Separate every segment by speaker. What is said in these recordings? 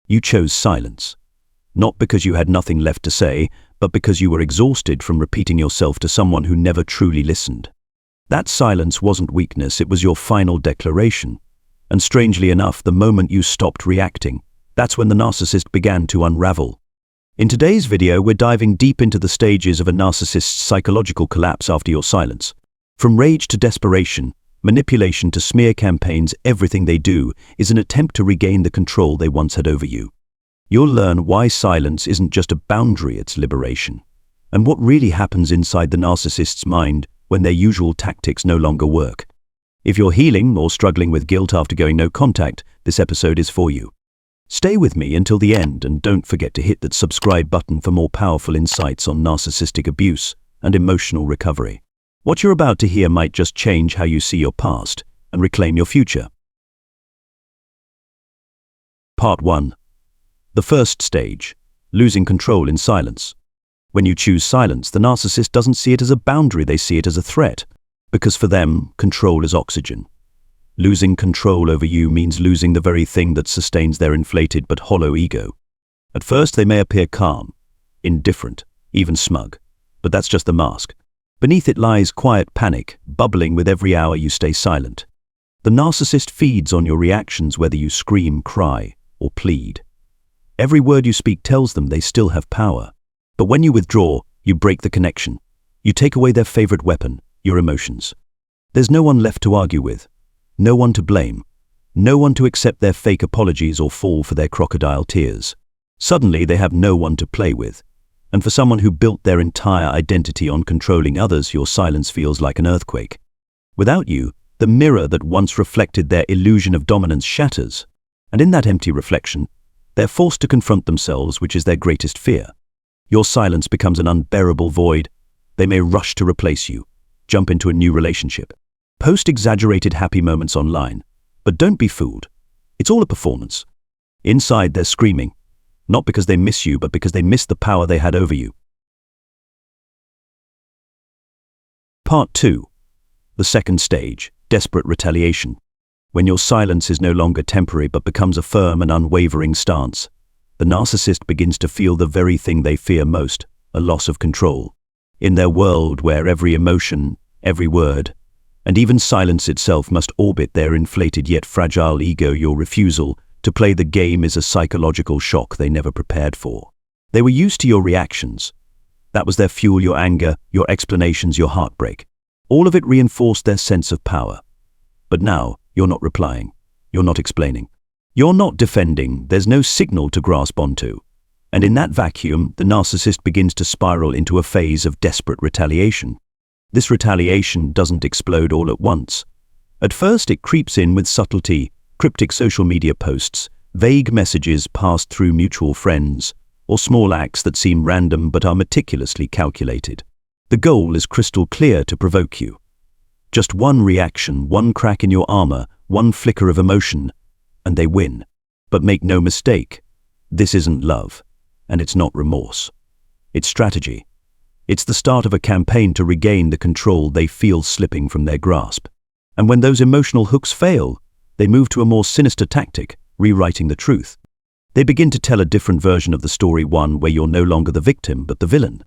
Speaker 1: You chose silence. Not because you had nothing left to say, but because you were exhausted from repeating yourself to someone who never truly listened. That silence wasn't weakness, it was your final declaration. And strangely enough, the moment you stopped reacting, that's when the narcissist began to unravel. In today's video, we're diving deep into the stages of a narcissist's psychological collapse after your silence. From rage to desperation, manipulation to smear campaigns, everything they do is an attempt to regain the control they once had over you. You'll learn why silence isn't just a boundary, it's liberation. And what really happens inside the narcissist's mind when their usual tactics no longer work. If you're healing or struggling with guilt after going no contact, this episode is for you. Stay with me until the end and don't forget to hit that subscribe button for more powerful insights on narcissistic abuse and emotional recovery. What you're about to hear might just change how you see your past and reclaim your future. Part 1. The first stage, losing control in silence. When you choose silence, the narcissist doesn't see it as a boundary, they see it as a threat, because for them, control is oxygen. Losing control over you means losing the very thing that sustains their inflated but hollow ego. At first, they may appear calm, indifferent, even smug, but that's just the mask. Beneath it lies quiet panic, bubbling with every hour you stay silent. The narcissist feeds on your reactions whether you scream, cry, or plead. Every word you speak tells them they still have power. But when you withdraw, you break the connection. You take away their favorite weapon, your emotions. There's no one left to argue with, no one to blame, no one to accept their fake apologies or fall for their crocodile tears. Suddenly, they have no one to play with. And for someone who built their entire identity on controlling others, your silence feels like an earthquake. Without you, the mirror that once reflected their illusion of dominance shatters. And in that empty reflection, they're forced to confront themselves, which is their greatest fear. Your silence becomes an unbearable void. They may rush to replace you, jump into a new relationship, post exaggerated happy moments online. But don't be fooled. It's all a performance. Inside, they're screaming, not because they miss you, but because they miss the power they had over you. Part 2. The second stage, desperate retaliation. When your silence is no longer temporary but becomes a firm and unwavering stance, the narcissist begins to feel the very thing they fear most, a loss of control. In their world where every emotion, every word, and even silence itself must orbit their inflated yet fragile ego, your refusal to play the game is a psychological shock they never prepared for. They were used to your reactions. That was their fuel, your anger, your explanations, your heartbreak. All of it reinforced their sense of power. But now, you're not replying. You're not explaining. You're not defending. There's no signal to grasp onto. And in that vacuum, the narcissist begins to spiral into a phase of desperate retaliation. This retaliation doesn't explode all at once. At first, it creeps in with subtlety, cryptic social media posts, vague messages passed through mutual friends, or small acts that seem random but are meticulously calculated. The goal is crystal clear: to provoke you. Just one reaction, one crack in your armor, one flicker of emotion, and they win. But make no mistake, this isn't love, and it's not remorse. It's strategy. It's the start of a campaign to regain the control they feel slipping from their grasp. And when those emotional hooks fail, they move to a more sinister tactic, rewriting the truth. They begin to tell a different version of the story, one where you're no longer the victim but the villain.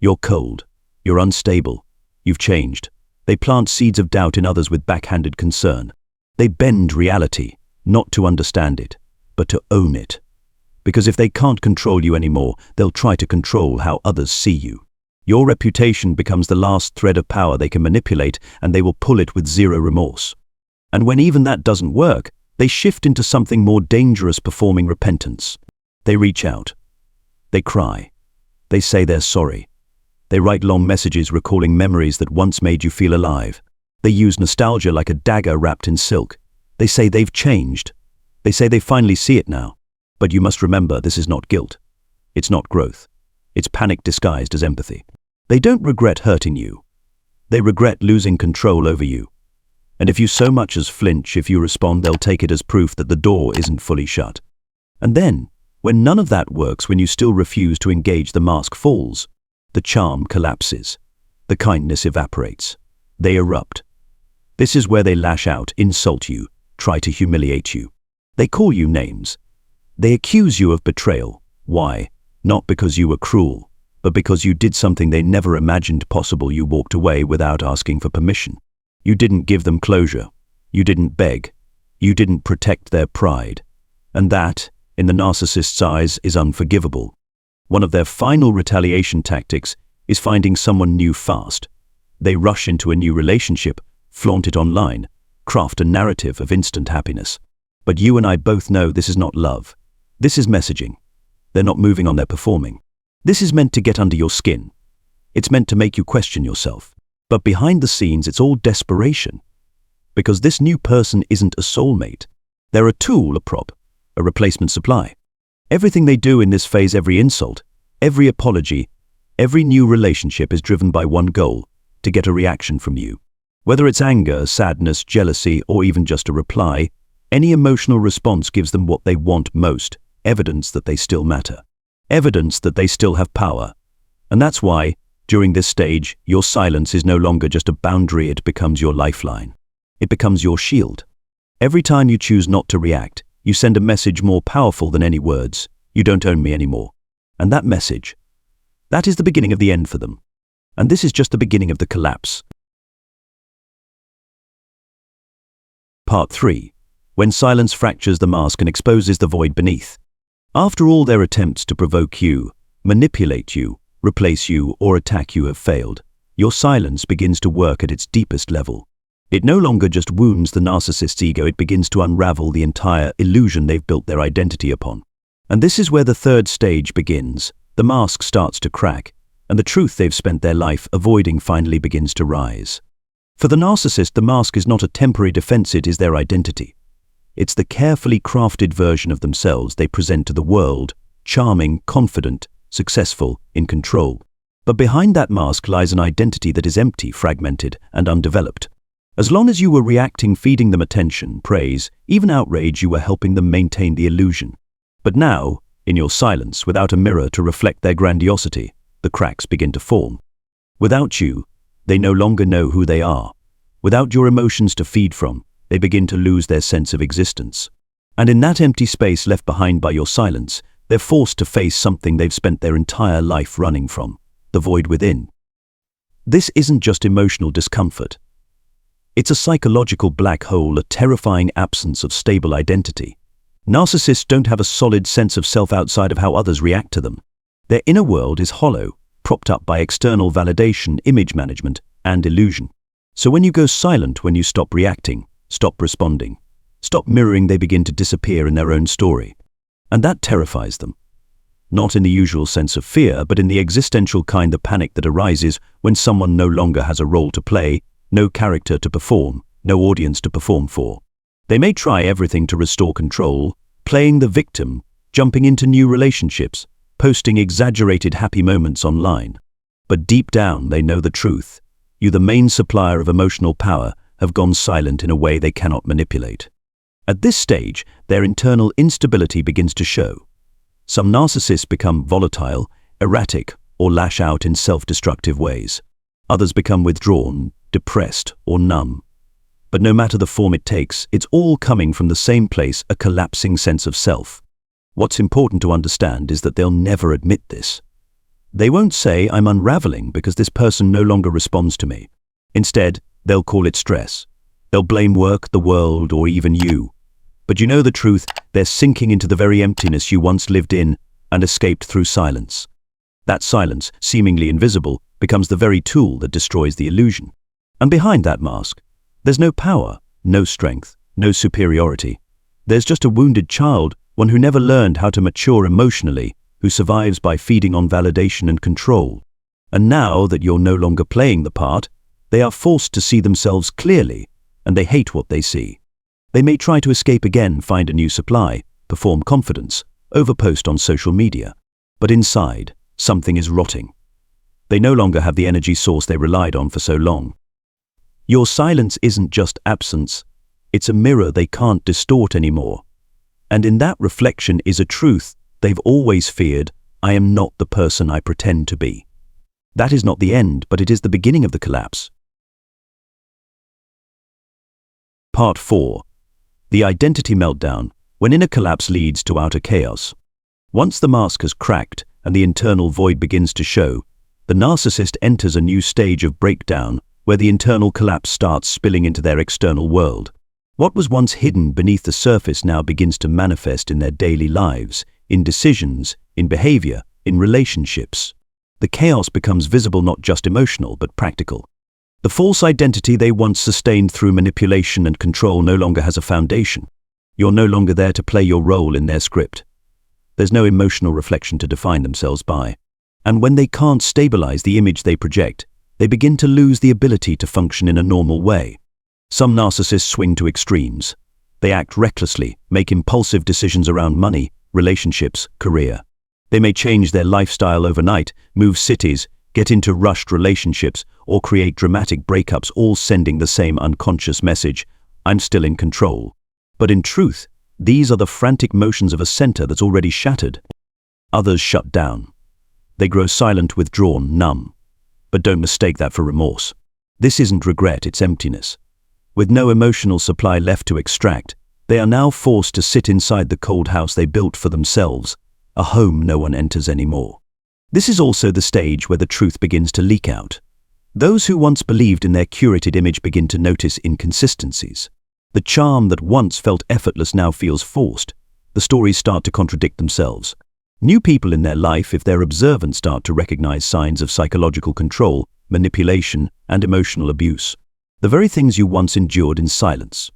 Speaker 1: You're cold, you're unstable, you've changed. They plant seeds of doubt in others with backhanded concern. They bend reality, not to understand it, but to own it. Because if they can't control you anymore, they'll try to control how others see you. Your reputation becomes the last thread of power they can manipulate, and they will pull it with zero remorse. And when even that doesn't work, they shift into something more dangerous, performing repentance. They reach out. They cry. They say they're sorry. They write long messages recalling memories that once made you feel alive. They use nostalgia like a dagger wrapped in silk. They say they've changed. They say they finally see it now. But you must remember, this is not guilt. It's not growth. It's panic disguised as empathy. They don't regret hurting you. They regret losing control over you. And if you so much as flinch, if you respond, they'll take it as proof that the door isn't fully shut. And then, when none of that works, when you still refuse to engage, the mask falls. The charm collapses. The kindness evaporates. They erupt. This is where they lash out, insult you, try to humiliate you. They call you names. They accuse you of betrayal. Why? Not because you were cruel, but because you did something they never imagined possible. You walked away without asking for permission. You didn't give them closure. You didn't beg. You didn't protect their pride. And that, in the narcissist's eyes, is unforgivable. One of their final retaliation tactics is finding someone new fast. They rush into a new relationship, flaunt it online, craft a narrative of instant happiness. But you and I both know this is not love. This is messaging. They're not moving on, they're performing. This is meant to get under your skin. It's meant to make you question yourself. But behind the scenes, it's all desperation. Because this new person isn't a soulmate. They're a tool, a prop, a replacement supply. Everything they do in this phase, every insult, every apology, every new relationship is driven by one goal: to get a reaction from you. Whether it's anger, sadness, jealousy, or even just a reply, any emotional response gives them what they want most: evidence that they still matter. Evidence that they still have power. And that's why, during this stage, your silence is no longer just a boundary, it becomes your lifeline. It becomes your shield. Every time you choose not to react, you send a message more powerful than any words: you don't own me anymore. And that message, that is the beginning of the end for them. And this is just the beginning of the collapse. Part 3. When silence fractures the mask and exposes the void beneath. After all their attempts to provoke you, manipulate you, replace you, or attack you have failed, your silence begins to work at its deepest level. It no longer just wounds the narcissist's ego, it begins to unravel the entire illusion they've built their identity upon. And this is where the third stage begins. The mask starts to crack, and the truth they've spent their life avoiding finally begins to rise. For the narcissist, the mask is not a temporary defense, it is their identity. It's the carefully crafted version of themselves they present to the world: charming, confident, successful, in control. But behind that mask lies an identity that is empty, fragmented, and undeveloped. As long as you were reacting, feeding them attention, praise, even outrage, you were helping them maintain the illusion. But now, in your silence, without a mirror to reflect their grandiosity, the cracks begin to form. Without you, they no longer know who they are. Without your emotions to feed from, they begin to lose their sense of existence. And in that empty space left behind by your silence, they're forced to face something they've spent their entire life running from: the void within. This isn't just emotional discomfort. It's a psychological black hole, a terrifying absence of stable identity. Narcissists don't have a solid sense of self outside of how others react to them. Their inner world is hollow, propped up by external validation, image management, and illusion. So when you go silent, when you stop reacting, stop responding, stop mirroring, they begin to disappear in their own story. And that terrifies them. Not in the usual sense of fear, but in the existential kind, the panic that arises when someone no longer has a role to play, no character to perform, no audience to perform for. They may try everything to restore control, playing the victim, jumping into new relationships, posting exaggerated happy moments online. But deep down, they know the truth. You, the main supplier of emotional power, have gone silent in a way they cannot manipulate. At this stage, their internal instability begins to show. Some narcissists become volatile, erratic, or lash out in self-destructive ways. Others become withdrawn, depressed, or numb. But no matter the form it takes, it's all coming from the same place: a collapsing sense of self. What's important to understand is that they'll never admit this. They won't say, "I'm unraveling because this person no longer responds to me." Instead, they'll call it stress. They'll blame work, the world, or even you. But you know the truth: they're sinking into the very emptiness you once lived in and escaped through silence. That silence, seemingly invisible, becomes the very tool that destroys the illusion. And behind that mask, there's no power, no strength, no superiority. There's just a wounded child, one who never learned how to mature emotionally, who survives by feeding on validation and control. And now that you're no longer playing the part, they are forced to see themselves clearly, and they hate what they see. They may try to escape again, find a new supply, perform confidence, overpost on social media. But inside, something is rotting. They no longer have the energy source they relied on for so long. Your silence isn't just absence, it's a mirror they can't distort anymore. And in that reflection is a truth they've always feared: I am not the person I pretend to be. That is not the end, but it is the beginning of the collapse. Part 4. The Identity Meltdown, when inner collapse leads to outer chaos. Once the mask has cracked and the internal void begins to show, the narcissist enters a new stage of breakdown where the internal collapse starts spilling into their external world. What was once hidden beneath the surface now begins to manifest in their daily lives, in decisions, in behavior, in relationships. The chaos becomes visible, not just emotional, but practical. The false identity they once sustained through manipulation and control no longer has a foundation. You're no longer there to play your role in their script. There's no emotional reflection to define themselves by. And when they can't stabilize the image they project, they begin to lose the ability to function in a normal way. Some narcissists swing to extremes. They act recklessly, make impulsive decisions around money, relationships, career. They may change their lifestyle overnight, move cities, get into rushed relationships, or create dramatic breakups, all sending the same unconscious message: I'm still in control. But in truth, these are the frantic motions of a center that's already shattered. Others shut down. They grow silent, withdrawn, numb. But don't mistake that for remorse. This isn't regret, it's emptiness. With no emotional supply left to extract, they are now forced to sit inside the cold house they built for themselves, a home no one enters anymore. This is also the stage where the truth begins to leak out. Those who once believed in their curated image begin to notice inconsistencies. The charm that once felt effortless now feels forced. The stories start to contradict themselves. New people in their life, if they're observant, start to recognize signs of psychological control, manipulation, and emotional abuse. The very things you once endured in silence.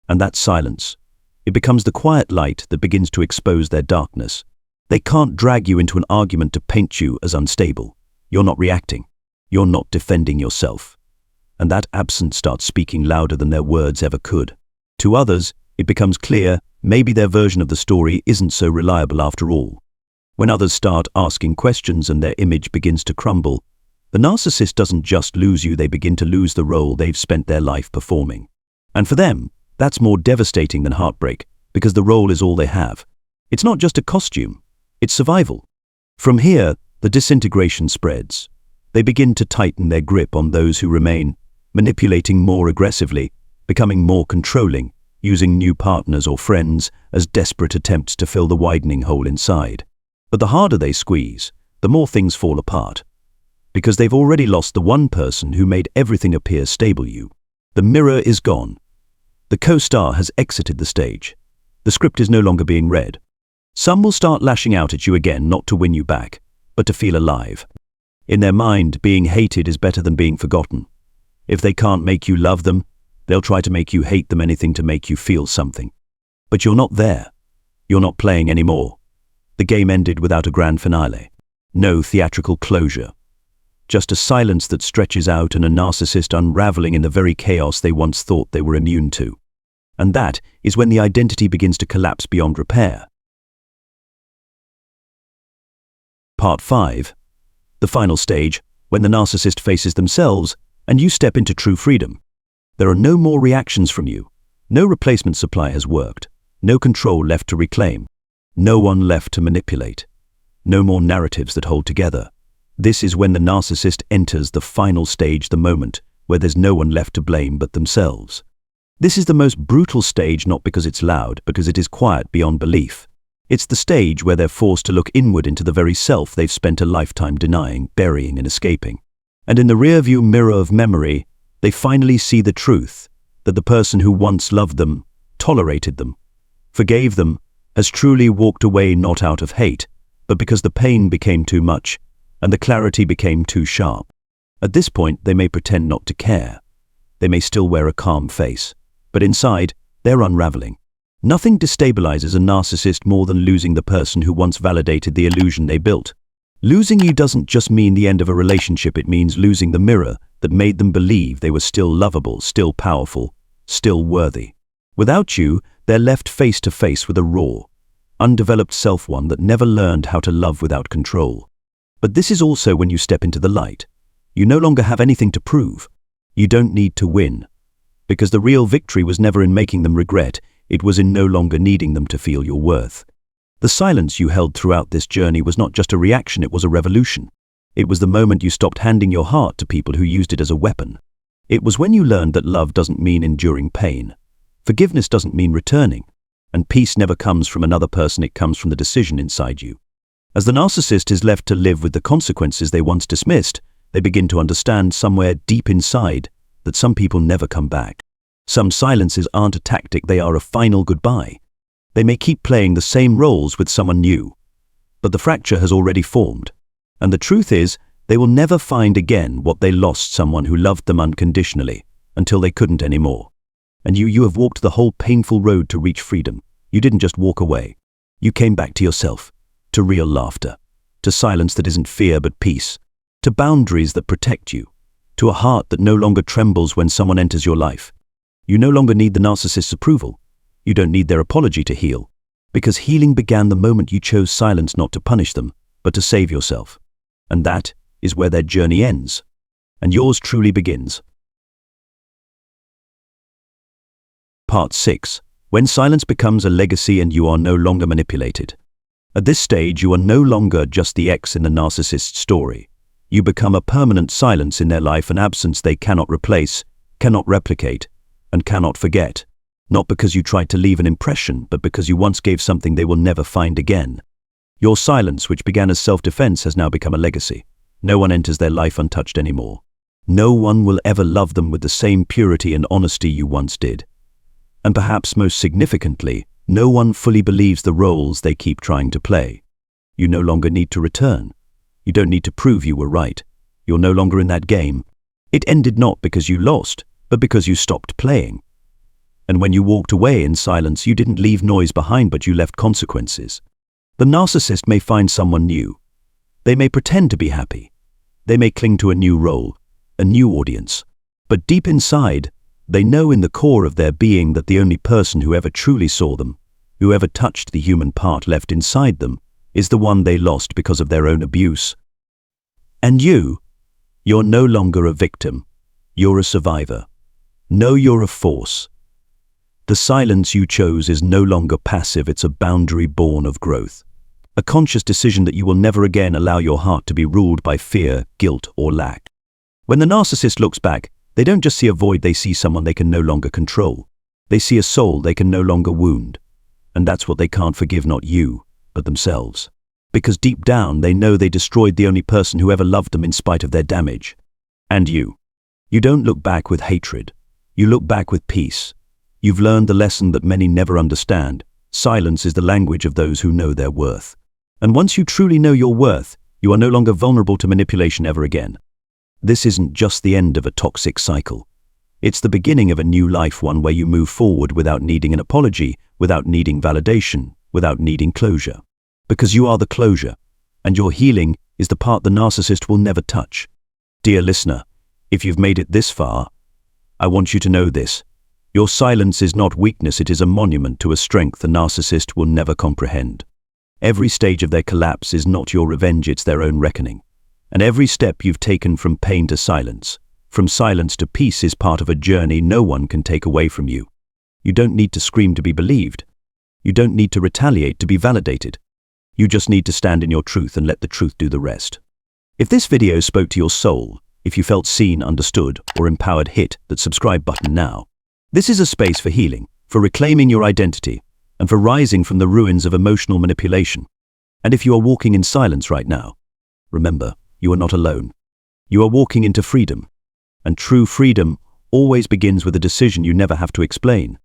Speaker 1: And that silence, it becomes the quiet light that begins to expose their darkness. They can't drag you into an argument to paint you as unstable. You're not reacting. You're not defending yourself. And that absence starts speaking louder than their words ever could. To others, it becomes clear maybe their version of the story isn't so reliable after all. When others start asking questions and their image begins to crumble, the narcissist doesn't just lose you, they begin to lose the role they've spent their life performing. And for them, that's more devastating than heartbreak, because the role is all they have. It's not just a costume, it's survival. From here, the disintegration spreads. They begin to tighten their grip on those who remain, manipulating more aggressively, becoming more controlling, using new partners or friends as desperate attempts to fill the widening hole inside. But the harder they squeeze, the more things fall apart. Because they've already lost the one person who made everything appear stable. The mirror is gone. The co-star has exited the stage. The script is no longer being read. Some will start lashing out at you again, not to win you back, but to feel alive. In their mind, being hated is better than being forgotten. If they can't make you love them, they'll try to make you hate them, anything to make you feel something. But you're not there. You're not playing anymore. The game ended without a grand finale. No theatrical closure. Just a silence that stretches out and a narcissist unraveling in the very chaos they once thought they were immune to. And that is when the identity begins to collapse beyond repair. Part 5. The final stage, when the narcissist faces themselves and you step into true freedom. There are no more reactions from you. No replacement supply has worked. No control left to reclaim. No one left to manipulate. No more narratives that hold together. This is when the narcissist enters the final stage, the moment where there's no one left to blame but themselves. This is the most brutal stage, not because it's loud, because it is quiet beyond belief. It's the stage where they're forced to look inward into the very self they've spent a lifetime denying, burying, and escaping. And in the rearview mirror of memory, they finally see the truth, that the person who once loved them, tolerated them, forgave them, has truly walked away not out of hate, but because the pain became too much, and the clarity became too sharp. At this point, they may pretend not to care. They may still wear a calm face, but inside, they're unraveling. Nothing destabilizes a narcissist more than losing the person who once validated the illusion they built. Losing you doesn't just mean the end of a relationship, it means losing the mirror that made them believe they were still lovable, still powerful, still worthy. Without you, they're left face to face with a raw, undeveloped self, one that never learned how to love without control. But this is also when you step into the light. You no longer have anything to prove. You don't need to win. Because the real victory was never in making them regret, it was in no longer needing them to feel your worth. The silence you held throughout this journey was not just a reaction, it was a revolution. It was the moment you stopped handing your heart to people who used it as a weapon. It was when you learned that love doesn't mean enduring pain. Forgiveness doesn't mean returning. And peace never comes from another person, it comes from the decision inside you. As the narcissist is left to live with the consequences they once dismissed, they begin to understand somewhere deep inside that some people never come back. Some silences aren't a tactic, they are a final goodbye. They may keep playing the same roles with someone new, but the fracture has already formed. And the truth is, they will never find again what they lost, someone who loved them unconditionally, until they couldn't anymore. And you have walked the whole painful road to reach freedom. You didn't just walk away. You came back to yourself, to real laughter, to silence that isn't fear but peace, to boundaries that protect you, to a heart that no longer trembles when someone enters your life. You no longer need the narcissist's approval. You don't need their apology to heal, because healing began the moment you chose silence, not to punish them, but to save yourself. And that is where their journey ends, and yours truly begins. Part 6. When silence becomes a legacy and you are no longer manipulated. At this stage, you are no longer just the X in the narcissist's story. You become a permanent silence in their life, an absence they cannot replace, cannot replicate, and cannot forget. Not because you tried to leave an impression, but because you once gave something they will never find again. Your silence, which began as self-defense, has now become a legacy. No one enters their life untouched anymore. No one will ever love them with the same purity and honesty you once did. And perhaps most significantly, no one fully believes the roles they keep trying to play. You no longer need to return. You don't need to prove you were right. You're no longer in that game. It ended not because you lost, but because you stopped playing. And when you walked away in silence, you didn't leave noise behind, but you left consequences. The narcissist may find someone new. They may pretend to be happy. They may cling to a new role, a new audience. But deep inside, they know in the core of their being that the only person who ever truly saw them, who ever touched the human part left inside them, is the one they lost because of their own abuse. And you're no longer a victim. You're a survivor. No, you're a force. The silence you chose is no longer passive, it's a boundary born of growth. A conscious decision that you will never again allow your heart to be ruled by fear, guilt, or lack. When the narcissist looks back, they don't just see a void, they see someone they can no longer control. They see a soul they can no longer wound. And that's what they can't forgive, not you, but themselves. Because deep down, they know they destroyed the only person who ever loved them in spite of their damage. And you don't look back with hatred. You look back with peace. You've learned the lesson that many never understand. Silence is the language of those who know their worth. And once you truly know your worth, you are no longer vulnerable to manipulation ever again. This isn't just the end of a toxic cycle. It's the beginning of a new life, one where you move forward without needing an apology, without needing validation, without needing closure. Because you are the closure, and your healing is the part the narcissist will never touch. Dear listener, if you've made it this far, I want you to know this. Your silence is not weakness, it is a monument to a strength the narcissist will never comprehend. Every stage of their collapse is not your revenge, it's their own reckoning. And every step you've taken from pain to silence, from silence to peace, is part of a journey no one can take away from you. You don't need to scream to be believed. You don't need to retaliate to be validated. You just need to stand in your truth and let the truth do the rest. If this video spoke to your soul, if you felt seen, understood, or empowered, hit that subscribe button now. This is a space for healing, for reclaiming your identity, and for rising from the ruins of emotional manipulation. And if you are walking in silence right now, remember, you are not alone. You are walking into freedom. And true freedom always begins with a decision you never have to explain.